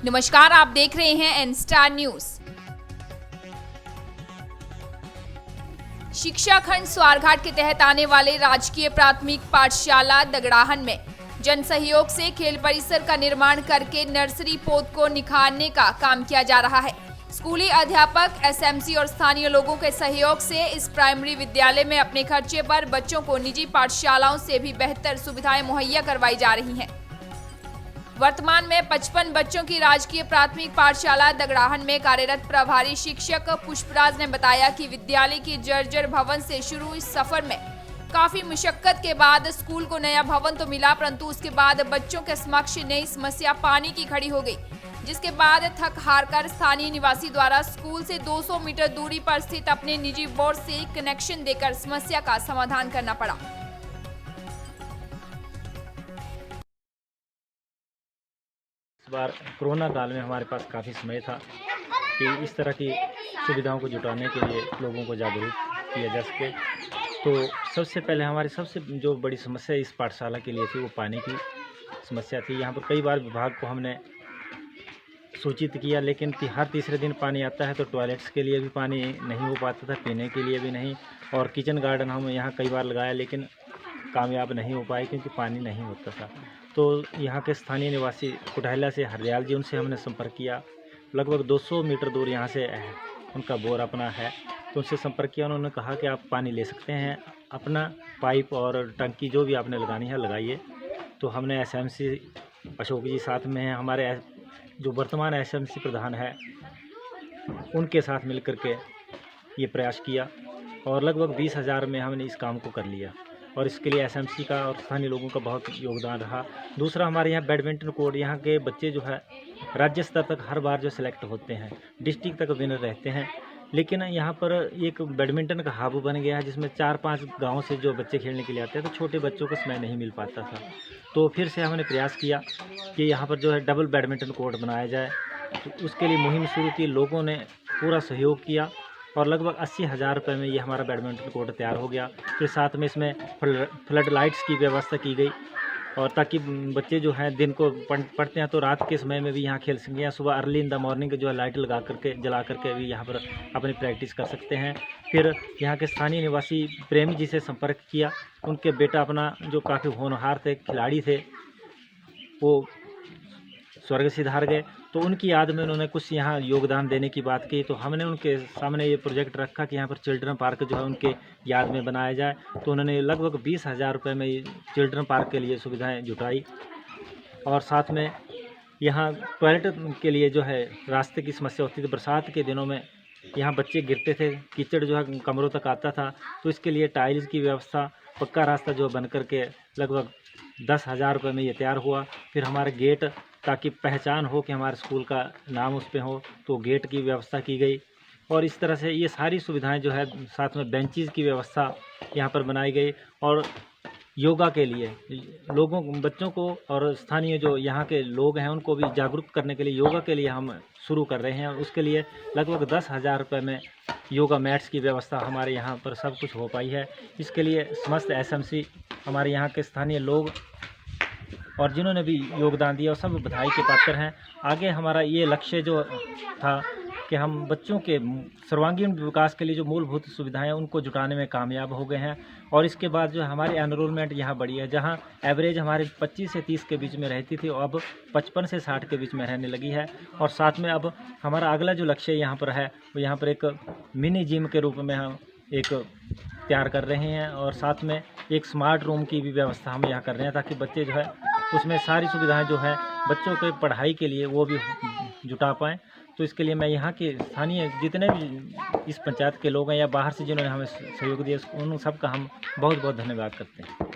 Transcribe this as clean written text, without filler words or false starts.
नमस्कार, आप देख रहे हैं एन स्टार न्यूज। शिक्षा खंड स्वारघाट के तहत आने वाले राजकीय प्राथमिक पाठशाला दगड़ाहन में जन सहयोग से खेल परिसर का निर्माण करके नर्सरी पौध को निखारने का काम किया जा रहा है। स्कूली अध्यापक, एसएमसी और स्थानीय लोगों के सहयोग से इस प्राइमरी विद्यालय में अपने खर्चे पर बच्चों को निजी पाठशालाओं से भी बेहतर सुविधाएं मुहैया करवाई जा रही हैं। वर्तमान में 55 बच्चों की राजकीय प्राथमिक पाठशाला दगड़ाहन में कार्यरत प्रभारी शिक्षक पुष्पराज ने बताया कि विद्यालय की जर्जर भवन से शुरू इस सफर में काफी मुशक्कत के बाद स्कूल को नया भवन तो मिला, परंतु उसके बाद बच्चों के समक्ष नई समस्या पानी की खड़ी हो गई, जिसके बाद थक हार कर स्थानीय निवासी द्वारा स्कूल से 200 मीटर दूरी पर स्थित अपने निजी बोर से कनेक्शन देकर समस्या का समाधान करना पड़ा। इस बार कोरोना काल में हमारे पास काफ़ी समय था कि इस तरह की सुविधाओं को जुटाने के लिए लोगों को जागरूक किया जा सके। तो सबसे पहले हमारी सबसे जो बड़ी समस्या इस पाठशाला के लिए थी वो पानी की समस्या थी। यहाँ पर कई बार विभाग को हमने सूचित किया, लेकिन हर तीसरे दिन पानी आता है तो टॉयलेट्स के लिए भी पानी नहीं हो पाता था, पीने के लिए भी नहीं। और किचन गार्डन हम यहाँ कई बार लगाया लेकिन कामयाब नहीं हो पाए क्योंकि पानी नहीं होता था। तो यहाँ के स्थानीय निवासी कुटहला से हरदयाल जी, उनसे हमने संपर्क किया। लगभग 200 मीटर दूर यहाँ से उनका बोर अपना है, तो उनसे संपर्क किया। उन्होंने कहा कि आप पानी ले सकते हैं, अपना पाइप और टंकी जो भी आपने लगानी है लगाइए। तो हमने एसएमसी अशोक जी साथ में हैं, हमारे जो वर्तमान एसएमसी प्रधान है, उनके साथ मिलकर के ये प्रयास किया और लगभग 20,000 में हमने इस काम को कर लिया। और इसके लिए एसएमसी का और स्थानीय लोगों का बहुत योगदान रहा। दूसरा, हमारे यहाँ बैडमिंटन कोर्ट, यहाँ के बच्चे जो है राज्य स्तर तक हर बार जो सिलेक्ट होते हैं, डिस्ट्रिक्ट तक विनर रहते हैं, लेकिन यहाँ पर एक बैडमिंटन का हब बन गया है जिसमें 4-5 गाँव से जो बच्चे खेलने के लिए आते हैं, तो छोटे बच्चों को समय नहीं मिल पाता था। तो फिर से हमने प्रयास किया कि यहाँ पर जो है डबल बैडमिंटन कोर्ट बनाया जाए। तो उसके लिए मुहिम शुरू की, लोगों ने पूरा सहयोग किया और लगभग 80,000 रुपये में ये हमारा बैडमिंटन कोर्ट तैयार हो गया। फिर साथ में इसमें फ्लड लाइट्स की व्यवस्था की गई और ताकि बच्चे जो हैं दिन को पढ़ते हैं तो रात के समय में भी यहाँ खेल सकें, या सुबह अर्ली इन द मॉर्निंग जो है लाइट लगा करके जला करके भी यहाँ पर अपनी प्रैक्टिस कर सकते हैं। फिर यहाँ के स्थानीय निवासी प्रेमी जी से संपर्क किया, उनके बेटा अपना जो काफ़ी होनहार थे, खिलाड़ी थे, वो स्वर्ग सिधार गए, तो उनकी याद में उन्होंने कुछ यहाँ योगदान देने की बात की। तो हमने उनके सामने ये प्रोजेक्ट रखा कि यहाँ पर चिल्ड्रन पार्क जो है उनके याद में बनाया जाए। तो उन्होंने लगभग 20,000 रुपये में चिल्ड्रन पार्क के लिए सुविधाएं जुटाई और साथ में यहाँ टॉयलेट के लिए जो है रास्ते की समस्या होती थी। बरसात के दिनों में यहाँ बच्चे गिरते थे, कीचड़ जो है कमरों तक आता था, तो इसके लिए टाइल्स की व्यवस्था, पक्का रास्ता जो बन करके लगभग 10,000 रुपये में ये तैयार हुआ। फिर हमारे गेट, ताकि पहचान हो कि हमारे स्कूल का नाम उस पर हो, तो गेट की व्यवस्था की गई। और इस तरह से ये सारी सुविधाएं जो है, साथ में बेंचेस की व्यवस्था यहाँ पर बनाई गई। और योगा के लिए लोगों, बच्चों को और स्थानीय जो यहाँ के लोग हैं उनको भी जागरूक करने के लिए योगा के लिए हम शुरू कर रहे हैं। उसके लिए लगभग 10,000 रुपये में योगा मैट्स की व्यवस्था हमारे यहाँ पर सब कुछ हो पाई है। इसके लिए समस्त एसएमसी, हमारे यहाँ के स्थानीय लोग और जिन्होंने भी योगदान दिया, और सब बधाई के पात्र हैं। आगे हमारा ये लक्ष्य जो था कि हम बच्चों के सर्वांगीण विकास के लिए जो मूलभूत सुविधाएं हैं उनको जुटाने में कामयाब हो गए हैं। और इसके बाद जो हमारी एनरोलमेंट यहाँ बढ़ी है, जहाँ एवरेज हमारे 25 से 30 के बीच में रहती थी, अब 55 से 60 के बीच में रहने लगी है। और साथ में अब हमारा अगला जो लक्ष्य यहाँ पर है वो यहाँ पर एक मिनी जिम के रूप में हम एक तैयार कर रहे हैं, और साथ में एक स्मार्ट रूम की भी व्यवस्था हम यहाँ कर रहे हैं, ताकि बच्चे जो है उसमें सारी सुविधाएं जो है बच्चों के पढ़ाई के लिए वो भी जुटा पाएँ। तो इसके लिए मैं यहाँ के स्थानीय जितने भी इस पंचायत के लोग हैं या बाहर से जिन्होंने हमें सहयोग दिया, उन सबका हम बहुत बहुत धन्यवाद करते हैं।